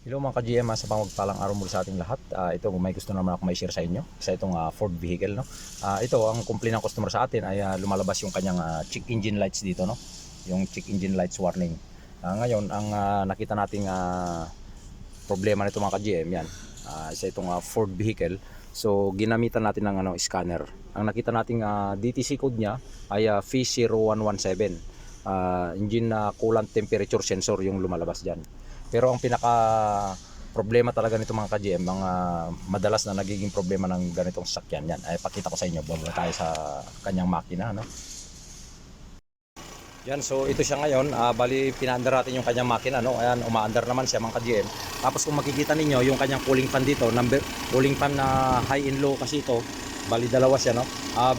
Hello mga ka-GM, sa pamagpalang araw muli sa ating lahat. Ito may gusto naman ako may share sa inyo sa itong Ford vehicle, no. Ito ang complaint ng customer sa atin ay lumalabas yung kanyang check engine lights dito, no. Yung check engine lights warning. Ngayon ang nakita nating problema nito mga ka-GM yan. Sa itong Ford vehicle. So ginamitan natin ng scanner. Ang nakita nating DTC code niya ay V0117. Engine coolant temperature sensor yung lumalabas diyan. Pero ang pinaka problema talaga nito mga ka-GM, mga madalas na nagiging problema ng ganitong sasakyan yan, ay pakita ko sa inyo. Bago tayo sa kanyang makina, no? Yan, so ito siya ngayon. Bali pinaandar natin yung kanyang makina, no? Ayan, umaandar naman siya mga ka-GM. Tapos kung makikita ninyo yung kanyang cooling fan dito, cooling fan na high and low kasi ito. Bali dalawa siya, no?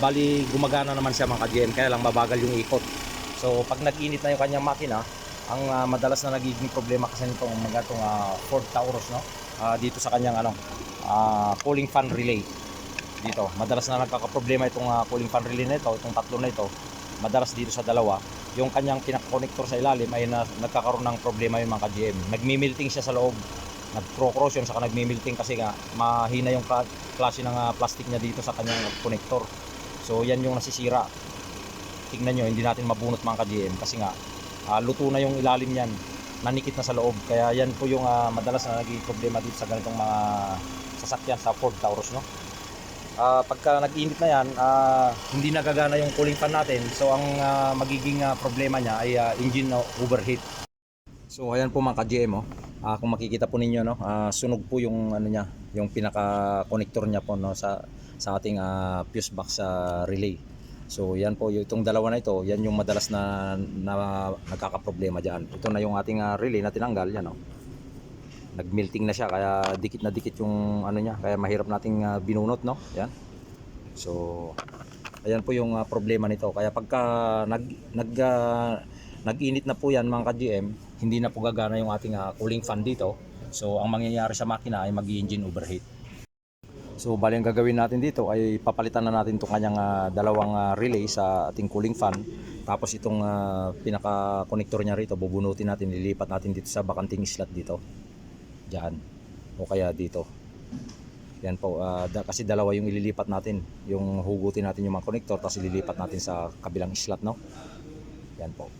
Bali gumagana naman siya mga ka-GM, kaya lang mabagal yung ikot. So pag nag-init na yung kanyang makina, ang madalas na nagiging problema kasi nitong mga Ford Taurus, no? Dito sa kanyang cooling fan relay. Dito, madalas na nagkakaproblema itong cooling fan relay na ito, itong tatlo na ito. Madalas dito sa dalawa, yung kanyang pinaka-connector sa ilalim ay nagkakaroon ng problema yung mga ka-GM. Nagmi-melting siya sa loob. Nag-corrosion saka nagmi-melting kasi nga mahina yung klase ng plastic niya dito sa kanyang connector. So yan yung nasisira. Tingnan nyo, hindi natin mabunot mga ka-GM kasi nga luto na yung ilalim niyan, nanikit na sa loob. Kaya yan po yung madalas na naging problema dito sa ganitong mga sasakyan sa Ford Taurus, no? Pagka nag-init na yan, hindi nagagana yung cooling fan natin. So ang magiging problema niya ay engine overheat. So ayan po mga ka-GM, oh. Kung makikita po ninyo, no, sunog po yung niya, yung pinaka connector niya po, no, sa ating fuse box relay. So yan po, itong dalawa na ito, yan yung madalas na nagkakaproblema diyan. Ito na yung ating relay na tinanggal, yan, oh. Nagmelting na siya, kaya dikit na dikit yung niya, kaya mahirap nating binunot, no. Yan. So ayan po yung problema nito. Kaya pagka nag-init na po yan mga ka-GM, hindi na po gagana yung ating cooling fan dito. So ang mangyayari sa makina ay mag-engine overheat. So bali ang gagawin natin dito ay papalitan na natin itong kanyang dalawang relay sa ating cooling fan. Tapos itong pinaka-connector niya rito, bubunutin natin, lilipat natin dito sa bakanting slot dito. Diyan. O kaya dito. Yan po, kasi dalawa yung ililipat natin. Yung hugutin natin yung mga connector, tapos ililipat natin sa kabilang slot, no? Yan po.